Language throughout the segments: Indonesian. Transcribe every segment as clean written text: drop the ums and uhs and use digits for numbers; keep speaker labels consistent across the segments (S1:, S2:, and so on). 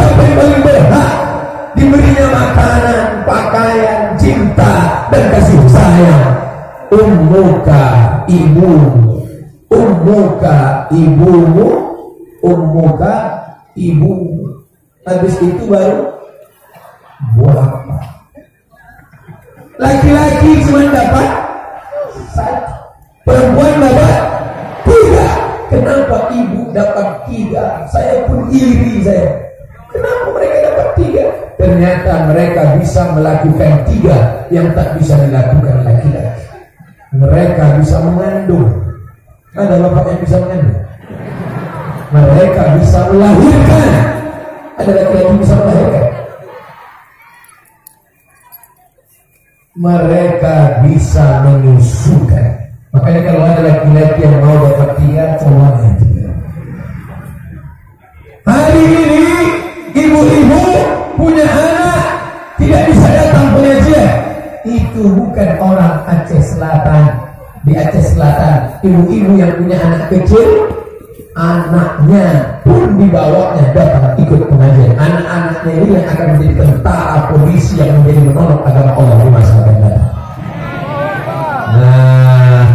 S1: sampai paling berhak diberinya makanan, pakaian, cinta, dan kasih sayang. Ummuka ibumu, ummuka ibumu, ummuka ibumu. Habis itu baru bapak. Laki-laki cuma dapat satu, perempuan dapat tiga. Kenapa ibu dapat tiga? Saya pun iri saya. Kenapa mereka dapat tiga? Ternyata mereka bisa melakukan tiga yang tak bisa dilakukan laki-laki. Mereka bisa mengandung. Ada bapak yang bisa mengandung. Mereka bisa melahirkan. Ada laki-laki yang bisa melahirkan. Mereka bisa menyusukan. Makanya kalau ada laki-laki yang mau dapat tiga, coba aja. Hari ini ibu-ibu punya anak tidak bisa datang pengajian. Itu bukan orang Aceh Selatan. Di Aceh Selatan, ibu-ibu yang punya anak kecil, anaknya pun dibawanya datang ikut pengajian. Anak-anaknya ini yang akan menjadi tentara, polisi yang menjadi menolong agama Allah di masa akan datang. Nah,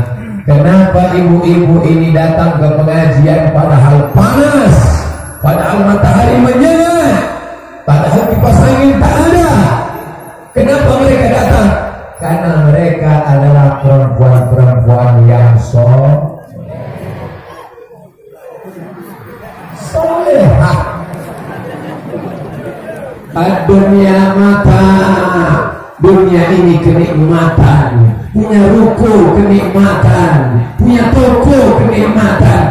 S1: kenapa ibu-ibu ini datang ke pengajian padahal panas, padahal matahari menyala, padahal kipas angin tak ada? Kenapa mereka datang? Karena mereka adalah perempuan-perempuan yang solehah. Dunia mata, dunia ini kenikmatan, punya ruko kenikmatan, punya toko kenikmatan.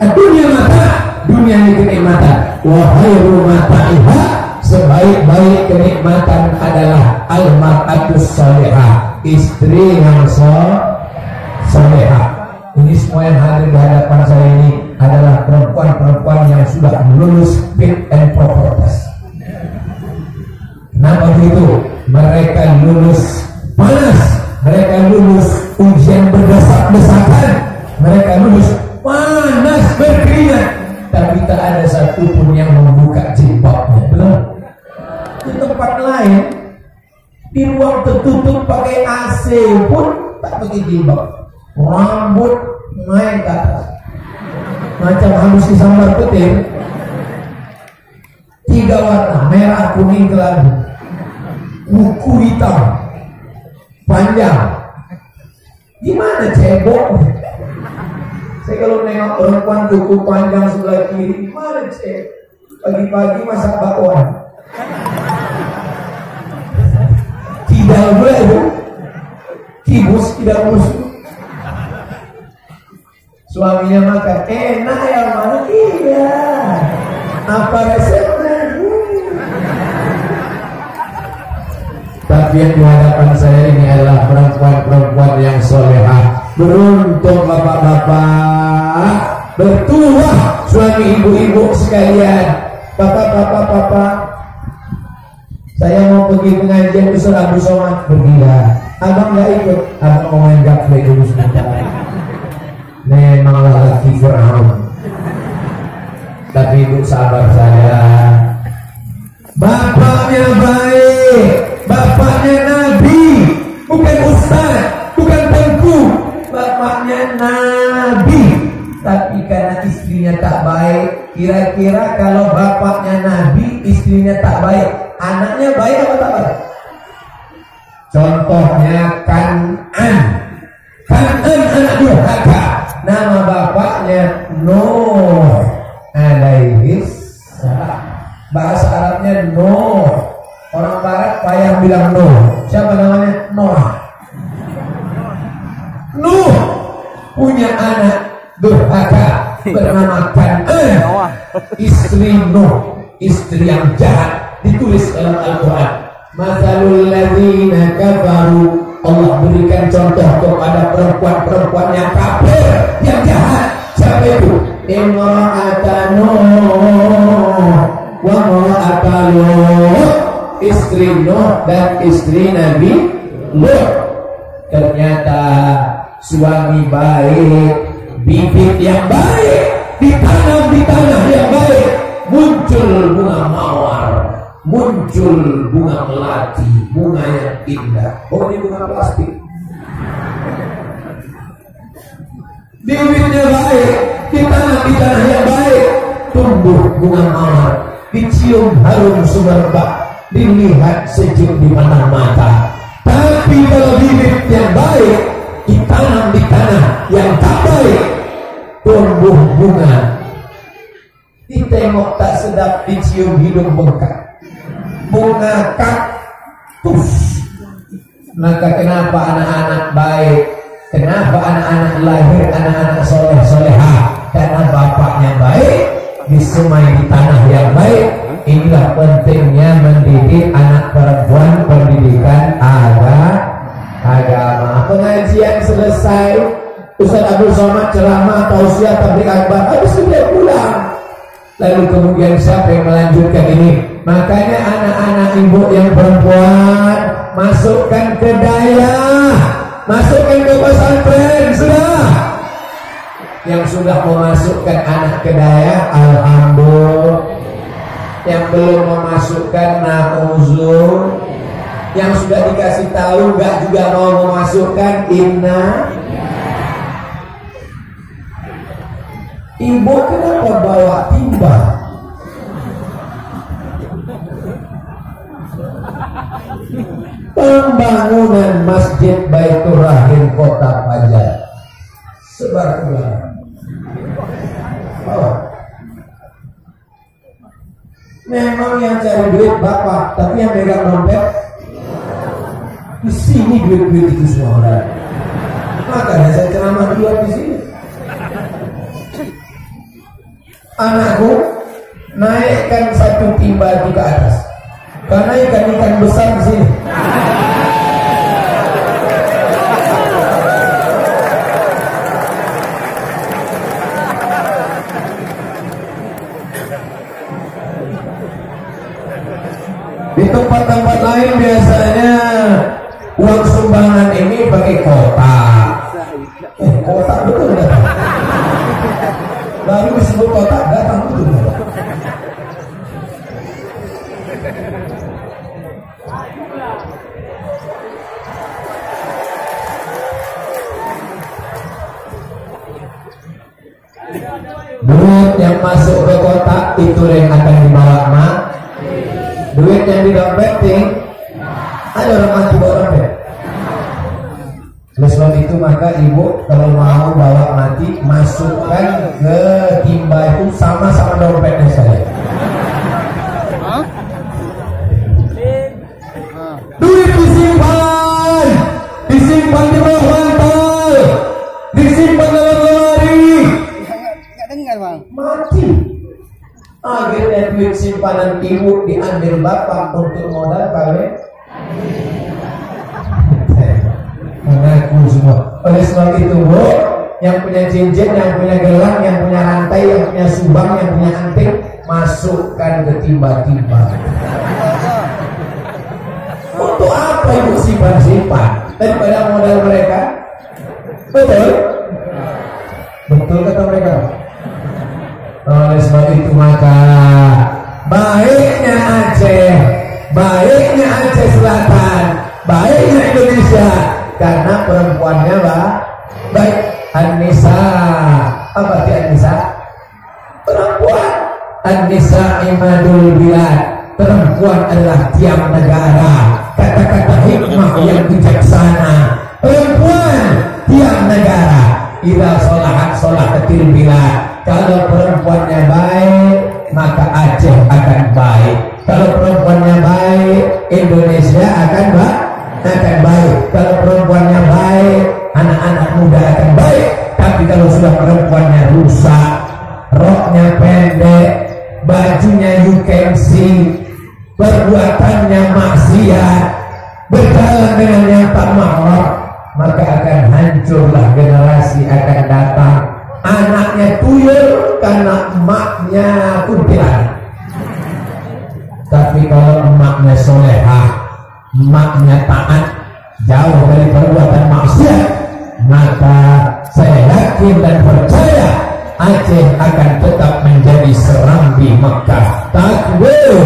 S1: Dunia mata, dunia ini kenikmatan. Wahai rumata'iha, sebaik-baik kenikmatan adalah al-mar'atus salihah, istri yang salihah. Ini semua yang hadir di hadapan saya ini adalah perempuan-perempuan yang sudah lulus fit and proper test. Kenapa begitu? Mereka lulus panas, mereka lulus ujian berdesak-desakan, mereka lulus panas berkeringat, tapi tak ada satupun yang membuka jilbabnya. Belum. Di tempat lain, di ruang tertutup pakai AC pun tak pakai jilbab. Rambut naik ke atas macam habis disambar petir. 3 warna, merah, kuning, kelabu, kuku hitam panjang. Gimana cebok? Saya kalau nengok perempuan kuku panjang sebelah kiri, gimana cebok? Pagi-pagi masak bakwan. Tidak boleh bu, kibus tidak musuh. Suaminya makan, enak ya mana? Iya. Apa resepnya? Tapi yang di hadapan saya ini adalah perempuan-perempuan yang solehah. Beruntung bapak-bapak, bertuah suami ibu-ibu sekalian. Bapak-bapak, saya mau pergi pengajian besar Abu Somad. Pergilah. Abang nggak ikut. Abang mau main gaple dulu sebentar. Memanglah laki Fir'aun. Tapi ibu sabar saja. Bapaknya baik, bapaknya Nabi, bukan ustaz, bukan tengku. Bapaknya Nabi, tapi karena istrinya tak baik. Kira-kira kalau bapaknya Nabi, istrinya tak baik, anaknya baik apa tak baik? Contohnya Kan'an anak durhaka. Nama bapaknya Nuh alaihi salam. Bahasa Arabnya Nuh. Orang barat payah bilang Nuh. Siapa namanya? Noah. Nuh punya anak durhaka bernama Kan'an. Istri Nuh, istri yang jahat, ditulis dalam Al-Quran. Matsalul ladzina kafaru, Allah berikan contoh kepada perempuan-perempuan yang kafir, yang jahat. Siapa itu? Imra'atan Nuh wa imra'atan Lut, istri Nuh dan istri Nabi Lut. Ternyata suami baik, bibit yang baik, ditanam di tanah yang baik, muncul bunga mawar, muncul bunga melati, bunga yang indah. Oh, ini bunga plastik. Bibitnya baik, di tanah yang baik, tumbuh bunga mawar, dicium harum semerbak, dilihat sejuk di mana-mana. Tapi kalau bibit yang baik ditanam di tanah yang tak baik, tumbuh bunga, ditengok tak sedap, dicium hidung bengkak, bunga kaktus. Maka kenapa anak-anak baik, kenapa anak-anak lahir, anak-anak soleh-solehah? Karena bapaknya baik, disemai di tanah yang baik. Inilah pentingnya mendidik anak perempuan, pendidikan agama. Pengajian selesai, Ustaz Abdul Somad ceramah, tausiah, tabligh akbar, habis sudah pulang. Lalu kemudian siapa yang melanjutkan ini? Makanya anak-anak ibu yang perempuan, masukkan ke daerah, masukkan ke pesantren. Sudah. Yang sudah memasukkan anak ke daerah, alhamdulillah. Yang belum memasukkan, na'uzul. Yang sudah dikasih tahu gak juga mau memasukkan, inna. Ibu kenapa bawa timba? Pembangunan Masjid Baitur Rahim Kota Pajar, sebar ulang. Memang yang cari duit bapak, tapi yang megang dompet di sini duit-duit itu semua orang. Makanya saya ceramah dua di sini. Anakku, naikkan satu timba ke atas, karena ikan-ikan besar di sini. Di tempat-tempat lain biasanya uang sumbangan ini pakai kotak. Kotak betul datang. Baru disebut kotak, datang betul. Duit yang masuk ke kotak itu yang akan dibawa mak. Duit yang di dompet, ada orang mati bawa dompet. Oleh sebab itu maka ibu kalau mau bawa mati, masukkan ke timba itu sama-sama dompetnya saya. Duit disimpan, disimpan di bawah bantal, disimpan dalam lemari. Nggak dengar bang. Mati. Akhirnya duit simpanan ibu diambil bapak untuk modal kawin. Mengaku semua. Oleh sebab itu bu, yang punya cincin, yang punya gelang, yang punya rantai, yang punya subang, yang punya anting, masukkan ke timba-timba. Untuk apa ibu simpan-simpan daripada modal mereka? Betul? Betul kata mereka. Oleh sebab itu maka baiknya Aceh, baiknya Aceh Selatan, baiknya Indonesia, karena perempuannya baik. An-Nisa, apa arti An-Nisa? Perempuan. An-Nisa imadul bilad, perempuan adalah tiang negara. Kata-kata hikmah yang bijaksana, perempuan tiang negara. Ila sholahat sholahatil bilad. Kalau perempuannya baik, maka Aceh akan baik. Kalau perempuannya baik, Indonesia akan baik. Kalau perempuannya baik, anak-anak muda akan baik. Tapi kalau sudah perempuannya rusak, roknya pendek, bajunya you can see, perbuatannya maksiat, berjalan dengan yang tak mahram, maka akan hancurlah generasi akan datang. Anaknya tuyul karena emaknya kuntilanak. Tapi kalau emaknya solehah, emaknya taat, jauh dari perbuatan maksiat, maka saya yakin dan percaya Aceh akan tetap menjadi serambi Mekah. Takbir.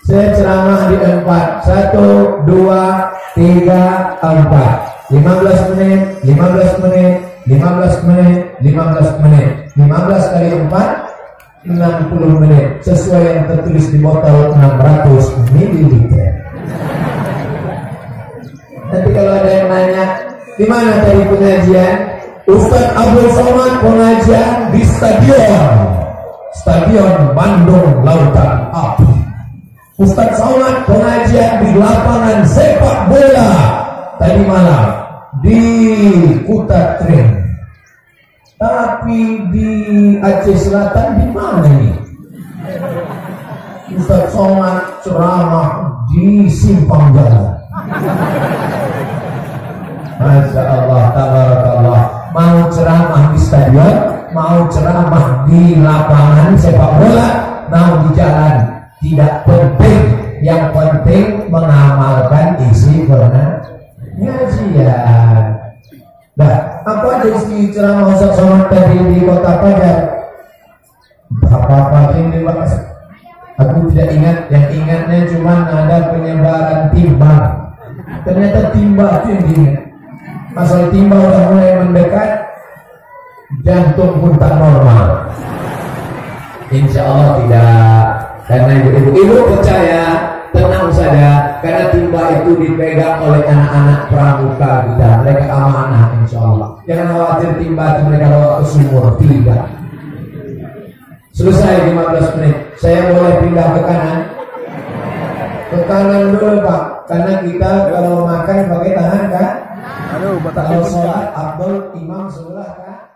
S1: Saya ceramah di 4, 1, 2, 3, 4, 15 menit, 15 menit, 15 menit, 15 menit, 15 kali 4, 60 menit, sesuai yang tertulis di botol 600 ml. Nanti kalau ada yang nanya, di mana tadi pengajian? Ustaz Abdul Somad pengajian di Stadion Bandung Lautan Api. Ustaz Somad pengajian di lapangan sepak bola tadi malam di Kuta Tren. Tapi di Aceh Selatan di mana ini? Ustaz Somad ceramah di Simpang Jalan. Masya Allah, tabarakallah. Mau ceramah di stadion, mau ceramah di lapangan sepak bola, mau di jalan, tidak penting. Yang penting mengamalkan isi pengajian. Nah, apa aja isi ceramah Ustaz Somad tadi di Kota Padang? Apa-apa yang dibahas? Aku tidak ingat, yang ingatnya cuma ada penyebaran timbang. Ternyata timbang itu yang diingat. Asal timbang udah mulai mendekat, jantung pun tak normal. Insya Allah tidak. Karena ibu-ibu percaya, tenang saja, karena timba itu dipegang oleh anak-anak pramuka kita. Mereka amanah insya Allah. Jangan khawatir timba itu mereka bawa ke sumur. Tidak. Selesai 15 menit. Saya boleh pindah ke kanan. Ke kanan dulu Pak, karena kita kalau makan pakai tangan kan. Kalau sholat Abdul imam sebelah kan.